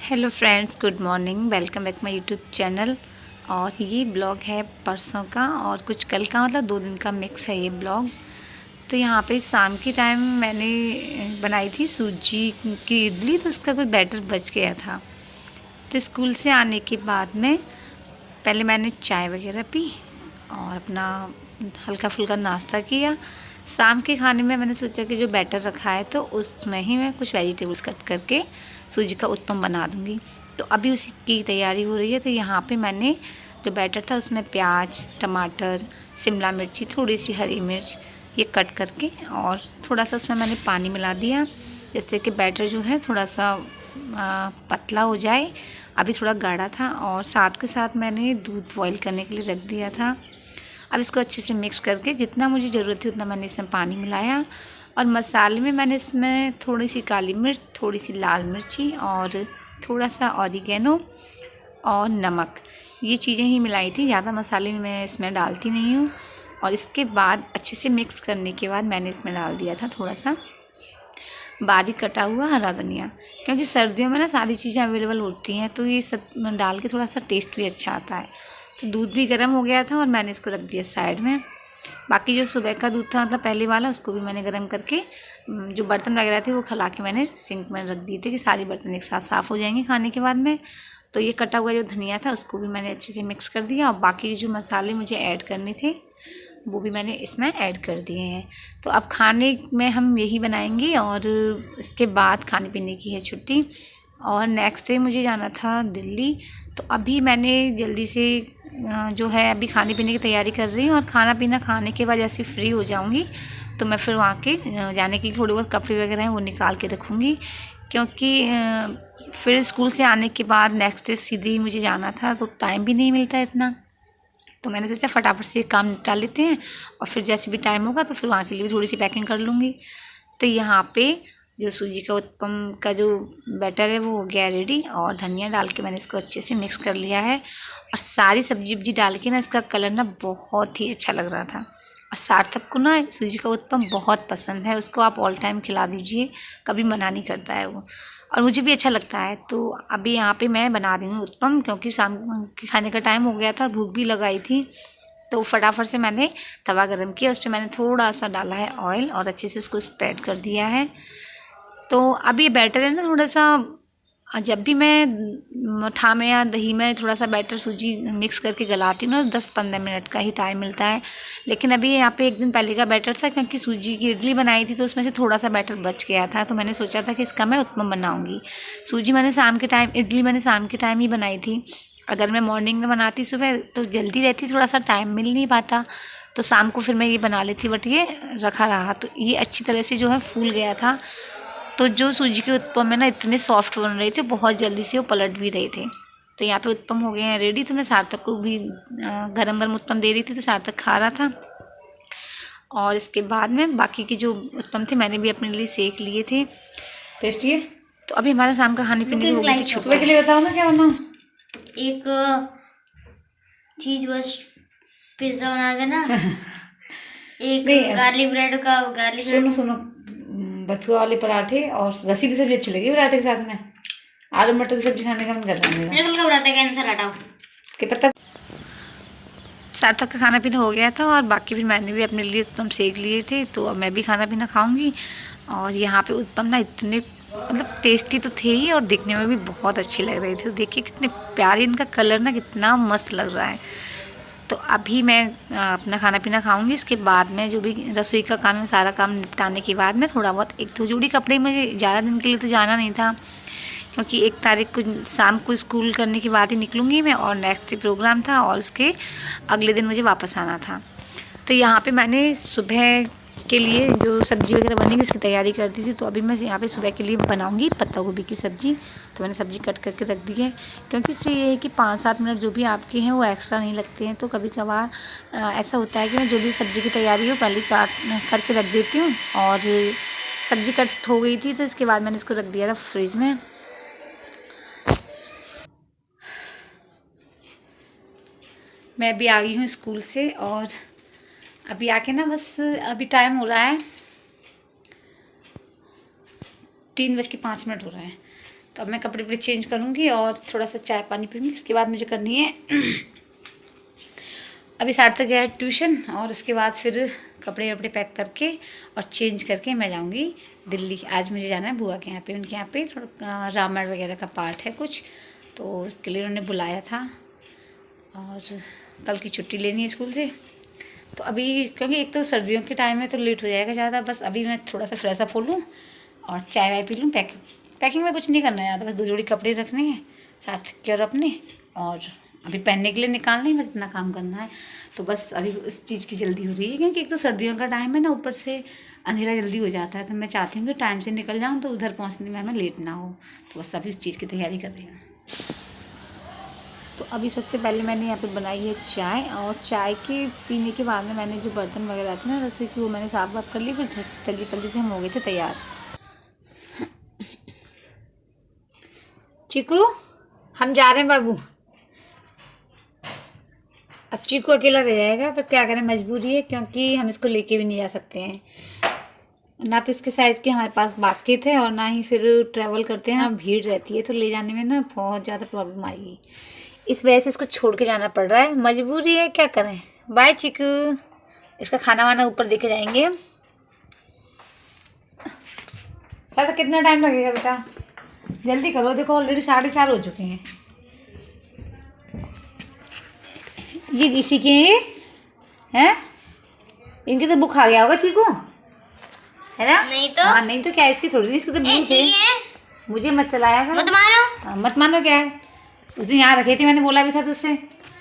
Hello friends, good morning. Welcome back my YouTube channel. और ये blog है परसों का और कुछ कल का, मतलब 2 दिन का मिक्स है ये ब्लॉग। तो यहाँ पे शाम के टाइम मैंने बनाई थी सूजी की इडली, तो उसका कोई बैटर बच गया था। तो स्कूल से आने के बाद में पहले मैंने चाय वगैरह पी और अपना हल्का फुल्का नाश्ता किया। शाम के खाने में मैंने सोचा कि जो बैटर रखा है तो उसमें ही मैं कुछ वेजिटेबल्स कट करके सूजी का उत्पम बना दूँगी। तो अभी उसी की तैयारी हो रही है। तो यहाँ पे मैंने जो बैटर था उसमें प्याज, टमाटर, शिमला मिर्ची, थोड़ी सी हरी मिर्च ये कट करके और थोड़ा सा उसमें मैंने पानी मिला दिया, जिससे कि बैटर जो है थोड़ा सा पतला हो जाए। अभी थोड़ा गाढ़ा था और साथ के साथ मैंने दूध बॉईल करने के लिए रख दिया था। अब इसको अच्छे से मिक्स करके जितना मुझे ज़रूरत थी उतना मैंने इसमें पानी मिलाया। और मसाले में मैंने इसमें थोड़ी सी काली मिर्च, थोड़ी सी लाल मिर्ची और थोड़ा सा ऑरिगेनो और नमक, ये चीज़ें ही मिलाई थी। ज़्यादा मसाले मैं इसमें डालती नहीं हूँ। और इसके बाद अच्छे से मिक्स करने के बाद मैंने इसमें डाल दिया था थोड़ा सा बारीक कटा हुआ हरा धनिया, क्योंकि सर्दियों में ना सारी चीज़ें अवेलेबल होती हैं, तो ये सब डाल के थोड़ा सा टेस्ट भी अच्छा आता है। तो दूध भी गर्म हो गया था और मैंने इसको रख दिया साइड में। बाकी जो सुबह का दूध था, मतलब पहले वाला, उसको भी मैंने गर्म करके जो बर्तन वगैरह थे वो खिला के मैंने सिंक में रख दिए थे कि सारे बर्तन एक साथ साफ़ हो जाएंगे खाने के बाद में। तो ये कटा हुआ जो धनिया था उसको भी मैंने अच्छे से मिक्स कर दिया और बाकी जो मसाले मुझे ऐड करने थे वो भी मैंने इसमें ऐड कर दिए हैं। तो अब खाने में हम यही बनाएंगे और इसके बाद खाने पीने की है छुट्टी। और नेक्स्ट डे मुझे जाना था दिल्ली। तो अभी मैंने जल्दी से जो है अभी खाने पीने की तैयारी कर रही हूँ और खाना पीना खाने के बाद जैसे फ्री हो जाऊँगी तो मैं फिर वहाँ के जाने के लिए थोड़े बहुत कपड़े वगैरह हैं वो निकाल के रखूँगी, क्योंकि फिर स्कूल से आने के बाद नेक्स्ट डे सीधे ही मुझे जाना था, तो टाइम भी नहीं मिलता इतना। तो मैंने सोचा फटाफट से काम निपटा लेते हैं और फिर जैसे भी टाइम होगा तो फिर वहाँ के लिए भी थोड़ी सी पैकिंग कर लूँगी। तो यहाँ पे जो सूजी का उत्पम का जो बैटर है वो हो गया रेडी और धनिया डाल के मैंने इसको अच्छे से मिक्स कर लिया है। और सारी सब्जी वब्जी डाल के ना इसका कलर ना बहुत ही अच्छा लग रहा था। और सार्थक को ना सूजी का उत्पम बहुत पसंद है, उसको आप ऑल टाइम खिला दीजिए, कभी मना नहीं करता है वो, और मुझे भी अच्छा लगता है। तो अभी यहाँ पे मैं बना रही हूँ उत्पम, क्योंकि शाम के खाने का टाइम हो गया था, भूख भी लगाई थी। तो फटाफट से मैंने तवा गरम किया, उस पर मैंने थोड़ा सा डाला है ऑयल और अच्छे से उसको स्प्रेड कर दिया है। तो अब ये बैटर है ना, थोड़ा सा जब भी मैं मठा में या दही में थोड़ा सा बैटर सूजी मिक्स करके गलाती हूँ ना, 10-15 मिनट का ही टाइम मिलता है। लेकिन अभी यहाँ पे एक दिन पहले का बैटर था, क्योंकि सूजी की इडली बनाई थी तो उसमें से थोड़ा सा बैटर बच गया था, तो मैंने सोचा था कि इसका मैं उत्पम बनाऊँगी। सूजी मैंने शाम के टाइम, इडली मैंने शाम के टाइम ही बनाई थी। अगर मैं मॉर्निंग में बनाती सुबह तो जल्दी रहती, थोड़ा सा टाइम मिल नहीं पाता, तो शाम को फिर मैं ये बना लेती। बट ये रखा रहा तो ये अच्छी तरह से जो है फूल गया था। तो जो सूजी के उत्पम है ना इतने सॉफ्ट बन रहे थे, बहुत जल्दी से वो पलट भी रहे थे। तो यहाँ पे उत्पम हो गए हैं रेडी। तो मैं सार्थक को भी गरम गरम उत्पम दे रही थी, तो सार्थक खा रहा था। और इसके बाद में बाकी के जो उत्पम थे मैंने भी अपने लिए सेक लिए थे। टेस्टी है। तो अभी हमारा शाम का खाने पीने की हो गई थी छुट्टी। के लिए बताओ ना क्या बनाऊँ। एक चीज बस पिज्जा बना देना। एक गार्लिक ब्रेड का गार्लिक। सुनो, बथुआ वाले पराठे और रसी की सब्जी अच्छी लगी पराठे के साथ में। आलू मटर की सब्जी खाने का मन कर रहा है मेरा। कल का पराठा कैंसिल हटाओ कि पता। सार्थक का खाना पीना हो गया था और बाकी फिर मैंने भी अपने लिए उत्पम सेक लिए थे, तो अब मैं भी खाना पीना खाऊंगी। और यहाँ पे उत्पम ना इतने मतलब टेस्टी तो थे ही और दिखने में भी बहुत अच्छे लग रहे थे। तो देखिए कितने प्यारे, इनका कलर ना कितना मस्त लग रहा है। तो अभी मैं अपना खाना पीना खाऊंगी। इसके बाद में जो भी रसोई का काम है सारा काम निपटाने के बाद में थोड़ा बहुत एक दो जोड़ी कपड़े, मुझे ज़्यादा दिन के लिए तो जाना नहीं था, क्योंकि 1 तारीख को शाम को स्कूल करने के बाद ही निकलूँगी मैं, और नेक्स्ट डे प्रोग्राम था और उसके अगले दिन मुझे वापस आना था। तो यहाँ पे मैंने सुबह के लिए जो सब्ज़ी वगैरह बनेगी उसकी तैयारी कर दी थी। तो अभी मैं यहाँ पे सुबह के लिए बनाऊँगी पत्ता गोभी की सब्ज़ी। तो मैंने सब्ज़ी कट करके रख दी है, क्योंकि इससे ये है कि 5-7 मिनट जो भी आपके हैं वो एक्स्ट्रा नहीं लगते हैं। तो कभी कभार ऐसा होता है कि मैं जो भी सब्ज़ी की तैयारी हो पहले काट करके रख देती हूँ। और सब्ज़ी कट हो गई थी तो इसके बाद मैंने इसको रख दिया था फ्रिज में। मैं अभी आ गई हूँ स्कूल से और अभी आके ना बस अभी टाइम हो रहा है 3:05 हो रहा है। तो अब मैं कपड़े वपड़े चेंज करूँगी और थोड़ा सा चाय पानी पीऊँगी। उसके बाद मुझे करनी है अभी सार्थक गया है ट्यूशन, और उसके बाद फिर कपड़े वपड़े पैक करके और चेंज करके मैं जाऊँगी दिल्ली। आज मुझे जाना है बुआ के यहाँ पे, उनके यहाँ पे थोड़ा रामायण वगैरह का पाठ है कुछ, तो उसके लिए उन्होंने बुलाया था और कल की छुट्टी लेनी है स्कूल से। तो अभी क्योंकि एक तो सर्दियों के टाइम में तो लेट हो जाएगा ज़्यादा, बस अभी मैं थोड़ा सा फ्रेश अप हो लूँ और चाय वाय पी लूँ। पैकिंग में कुछ नहीं करना है ज़्यादा, बस 2 जोड़ी कपड़े रखने हैं सार्थक के और अपने, और अभी पहनने के लिए निकालना ही, बस इतना काम करना है। तो बस अभी उस चीज़ की जल्दी हो रही है क्योंकि एक तो सर्दियों का टाइम है ना, ऊपर से अंधेरा जल्दी हो जाता है, तो मैं चाहती हूँ कि टाइम से निकल जाऊँ तो उधर पहुँचने में हमें लेट ना हो। तो बस अभी उस चीज़ की तैयारी कर रही हूँ। तो अभी सबसे पहले मैंने यहाँ पे बनाई है चाय, और चाय के पीने के बाद में मैंने जो बर्तन वगैरह थे ना रसोई की, वो मैंने साफ वाफ कर ली, फिर जल्दी जल्दी से हम हो गए थे तैयार। चीकू हम जा रहे हैं बाबू। अब चीकू अकेला रह जाएगा, पर क्या करें, मजबूरी है क्योंकि हम इसको लेके भी नहीं जा सकते हैं। ना तो इसके साइज़ के हमारे पास बास्केट है, और ना ही फिर ट्रैवल करते हैं ना भीड़ रहती है, तो ले जाने में ना बहुत ज़्यादा प्रॉब्लम आएगी। इस वजह से इसको छोड़ के जाना पड़ रहा है, मजबूरी है, क्या करें। बाय चीकू। इसका खाना वाना ऊपर देके जाएंगे हम। तो कितना टाइम लगेगा बेटा, जल्दी करो, देखो ऑलरेडी 4:30 हो चुके हैं। ये इसी के हैं, इनकी तो बुक आ गया होगा चीकू, है ना? नहीं तो हाँ नहीं तो क्या, इसकी थोड़ी, इसकी तो बुक है। मुझे मत चलाया करो, मत मानो। मत मानो क्या है, उस दिन यहाँ रखे थे, मैंने बोला भी था तुझसे।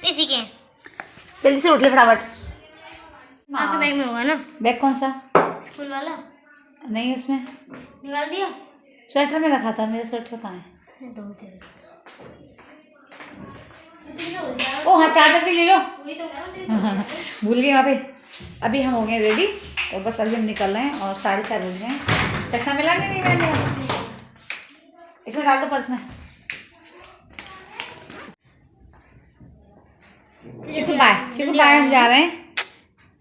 इसी के जल्दी से उठ ले फटाफट। आपके बैग में होगा ना? बैग कौन सा? स्कूल वाला नहीं, उसमें निकाल दिया। स्वेटर में रखा था, मेरा स्वेटर कहाँ है? ओ हाँ, चादर भी ले लो। भूल गए वहाँ पे। अभी हम हो गए रेडी, तो बस अभी हम निकल रहे हैं और 4:30 बज गए। चश्मा मिला नहीं मैंने, इसमें डाल दो पर्स में। चिकू बाय, चिकू बाय, हम जा रहे हैं।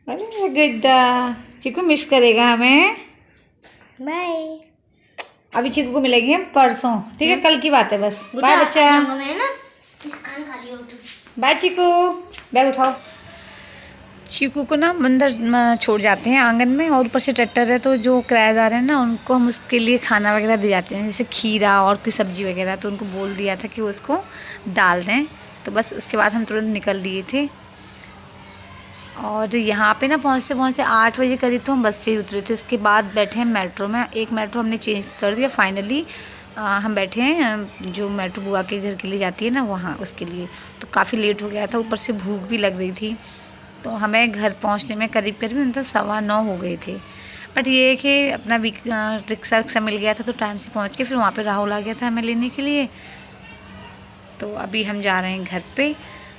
अरे गड्ढा, चिकू मिस करेगा हमें। बाय। अभी चिकू को मिलेंगे हम परसों, ठीक है? कल की बात है बस। बाय बच्चा। बाय चिकू। बैग उठाओ। चीकू को ना अंदर छोड़ जाते हैं आंगन में, और ऊपर से ट्रैक्टर है, तो जो किराएदार है ना उनको हम उसके लिए खाना वगैरह दे जाते हैं, जैसे खीरा और कोई सब्जी वगैरह, तो उनको बोल दिया था कि वो उसको डाल दें। तो बस उसके बाद हम तुरंत निकल लिए थे, और यहाँ पे ना पहुँचते पहुँचते 8 बजे करीब तो हम बस से ही उतरे थे। उसके बाद बैठे हैं मेट्रो में, एक मेट्रो हमने चेंज कर दिया फाइनली। हम बैठे हैं जो मेट्रो बुआ के घर के लिए जाती है ना, वहाँ, उसके लिए। तो काफ़ी लेट हो गया था, ऊपर से भूख भी लग रही थी, तो हमें घर पहुंचने में करीब करीब मतलब 9:15 हो गए थे। बट ये है कि अपना रिक्शा विक्सा मिल गया था, तो टाइम से पहुंच के फिर वहाँ पे राहुल आ गया था हमें लेने के लिए। तो अभी हम जा रहे हैं घर पे,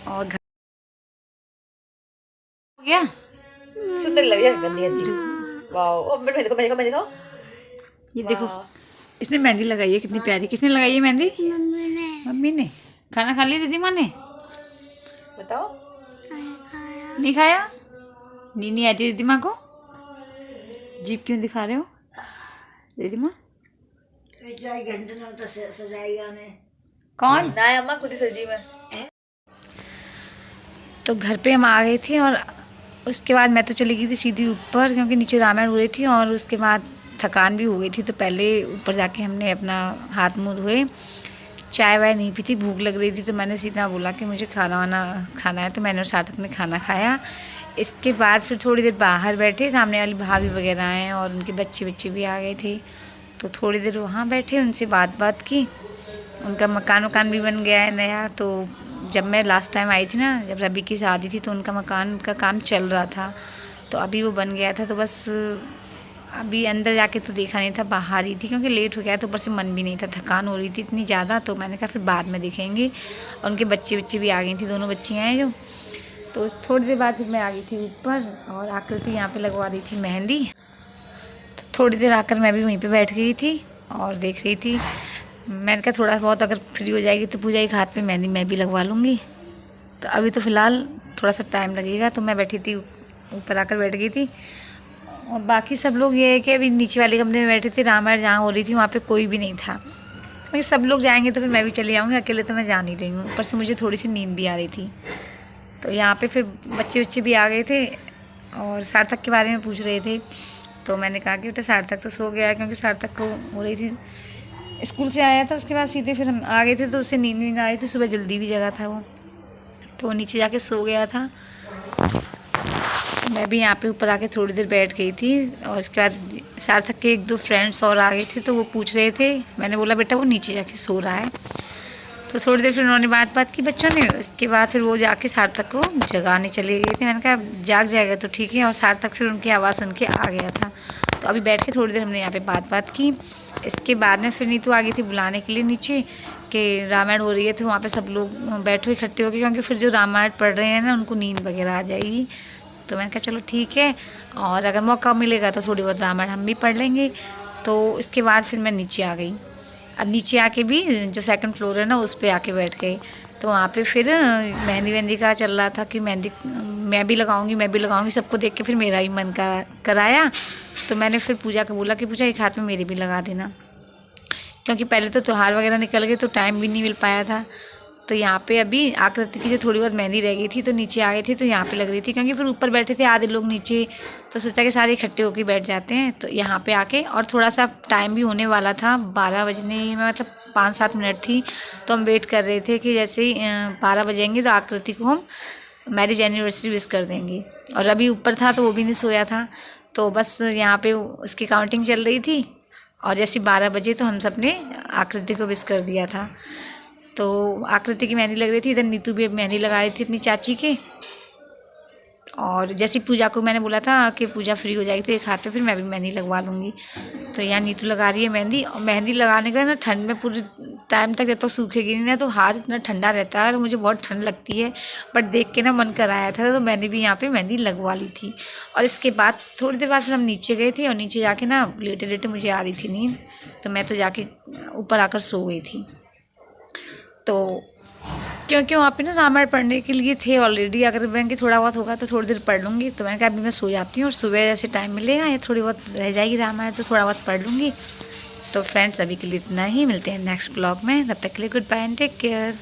और घर हो गया सुंदर लग रही है गंदी जी। वाओ, मैं दिखाओ। ये देखो, इसने मेहंदी लगाई है कितनी प्यारी। किसने लगाई है मेहंदी? मम्मी ने। खाना खा लिया रिद्धिमा ने? बताओ। नहीं खाया? नीनी आई थी रिद्धिमा को। जीप क्यों दिखा रहे हो रिद्धिमा? कौन? ना अम्मा खुद ही सजी में। तो घर पे हम आ गए थे, और उसके बाद मैं तो चली गई थी सीधी ऊपर, क्योंकि नीचे रामायण हो रही थी, और उसके बाद थकान भी हो गई थी। तो पहले ऊपर जाके हमने अपना हाथ मुँह धोए, चाय वाय नहीं पी थी, भूख लग रही थी, तो मैंने सीधा बोला कि मुझे खाना वाना खाना है, तो मैंने और सार्थक ने खाना खाया। इसके बाद फिर थोड़ी देर बाहर बैठे, सामने वाली भाभी वगैरह आए और उनके बच्चे भी आ गए थे, तो थोड़ी देर वहाँ बैठे, उनसे बात की। उनका मकान भी बन गया है नया। तो जब मैं लास्ट टाइम आई थी ना, जब रबी की शादी थी, तो उनका मकान का काम चल रहा था, तो अभी वो बन गया था। तो बस अभी अंदर जाके तो देखा नहीं था, बाहर ही थी, क्योंकि लेट हो गया तो ऊपर से मन भी नहीं था, थकान हो रही थी इतनी ज़्यादा। तो मैंने कहा फिर बाद में देखेंगे। और उनके बच्चे भी आ गई थी, दोनों बच्चियाँ हैं जो। तो थोड़ी देर बाद फिर मैं आ गई थी ऊपर, और आकृति यहाँ पे लगवा रही थी मेहंदी। तो थोड़ी देर आकर मैं भी वहीं पे बैठ गई थी और देख रही थी। मैंने कहा थोड़ा बहुत अगर फ्री हो जाएगी तो पूजा एक हाथ पे मेहंदी मैं भी लगवा लूँगी। तो अभी तो फ़िलहाल थोड़ा सा टाइम लगेगा, तो मैं बैठी थी ऊपर, आकर बैठ गई थी। और बाकी सब लोग ये है कि अभी नीचे वाले कमरे में बैठे थे। रामायण जहाँ हो रही थी वहाँ पे कोई भी नहीं था, क्योंकि सब लोग जाएंगे तो फिर मैं भी चली जाऊँगी, अकेले तो मैं जा नहीं रही हूँ। ऊपर से मुझे थोड़ी सी नींद भी आ रही थी। तो यहाँ पे फिर बच्चे भी आ गए थे और सार्थक के बारे में पूछ रहे थे। तो मैंने कहा कि बेटा सार्थक तो सो गया है, क्योंकि सार्थक को हो रही थी, स्कूल से आया था उसके बाद सीधे फिर हम आ गए थे, तो उससे नींद आ रही थी। सुबह जल्दी भी जगा था वो, तो नीचे जाके सो गया था। मैं भी यहाँ पे ऊपर आके थोड़ी देर बैठ गई थी और उसके बाद सार्थक के 1-2 फ्रेंड्स और आ गए थे, तो वो पूछ रहे थे। मैंने बोला बेटा वो नीचे जाके सो रहा है। तो थोड़ी देर फिर उन्होंने बात की बच्चों ने। उसके बाद फिर वो जाके सार्थक को जगाने चले गए थे। मैंने कहा जाग जाएगा तो ठीक है, और सार्थक फिर उनकी आवाज़ सुन के आ गया था। तो अभी बैठ के थोड़ी देर हमने यहाँ पे बात की। इसके बाद में फिर नीतू आ गई थी बुलाने के लिए नीचे, कि रामायण हो रही है, तो वहाँ पे सब लोग बैठे इकट्ठे हो गए, क्योंकि फिर जो रामायण पढ़ रहे हैं ना उनको नींद वगैरह आ जाएगी। तो मैंने कहा चलो ठीक है, और अगर मौका मिलेगा तो थोड़ी बहुत रामायण हम भी पढ़ लेंगे। तो इसके बाद फिर मैं नीचे आ गई। अब नीचे आके भी जो 2nd फ्लोर है ना उस पर आके बैठ गए। तो वहाँ पे फिर मेहंदी का चल रहा था कि मेहंदी मैं भी लगाऊंगी। सबको देख के फिर मेरा ही मन कराया। तो मैंने फिर पूजा को बोला कि पूजा एक हाथ में मेरी भी लगा देना, क्योंकि पहले तो त्योहार वगैरह निकल गए तो टाइम भी नहीं मिल पाया था। तो यहाँ पे अभी आकृति की जो थोड़ी बहुत मेहंदी रह गई थी, तो नीचे आ गई थी, तो यहाँ पे लग रही थी, क्योंकि फिर ऊपर बैठे थे आधे लोग नीचे, तो सोचा कि सारे इकट्ठे होकर बैठ जाते हैं। तो यहाँ पे आके, और थोड़ा सा टाइम भी होने वाला था, 12 बजने में मतलब 5-7 मिनट थी। तो हम वेट कर रहे थे कि जैसे ही 12 बजेंगे तो आकृति को हम मैरिज एनिवर्सरी विश कर देंगे। और अभी ऊपर था तो वो भी नहीं सोया था, तो बस यहाँ पे उसकी काउंटिंग चल रही थी। और जैसे 12 बजे तो हम सब ने आकृति को विश कर दिया था। तो आकृति की मेहंदी लग रही थी, इधर नीतू भी मेहंदी लगा रही थी अपनी चाची के। और जैसे पूजा को मैंने बोला था कि पूजा फ्री हो जाएगी तो एक हाथ पे फिर मैं भी मेहंदी लगवा लूँगी। तो यहाँ नीतू लगा रही है मेहंदी। और मेहंदी लगाने का ना ठंड में पूरे टाइम तक जब तक सूखेगी नहीं ना तो हाथ इतना ठंडा रहता है, और मुझे बहुत ठंड लगती है। बट देख के ना मन कराया था, तो मैंने भी यहाँ पे मेहंदी लगवा ली थी। और इसके बाद थोड़ी देर बाद फिर हम नीचे गए थे, और नीचे जाके ना लेटे लेटे मुझे आ रही थी नींद, तो मैं तो जाके ऊपर आकर सो गई थी। तो क्योंकि वहाँ पे ना रामायण पढ़ने के लिए थे ऑलरेडी, अगर मैंने थोड़ा बहुत होगा तो थोड़ी देर पढ़ लूँगी। तो मैंने कहा अभी मैं सो जाती हूँ, और सुबह जैसे टाइम मिलेगा या थोड़ी बहुत रह जाएगी रामायण तो थोड़ा बहुत पढ़ लूँगी। तो फ्रेंड्स अभी के लिए इतना ही, मिलते हैं नेक्स्ट ब्लॉग में। तब तक के लिए goodbye and take care.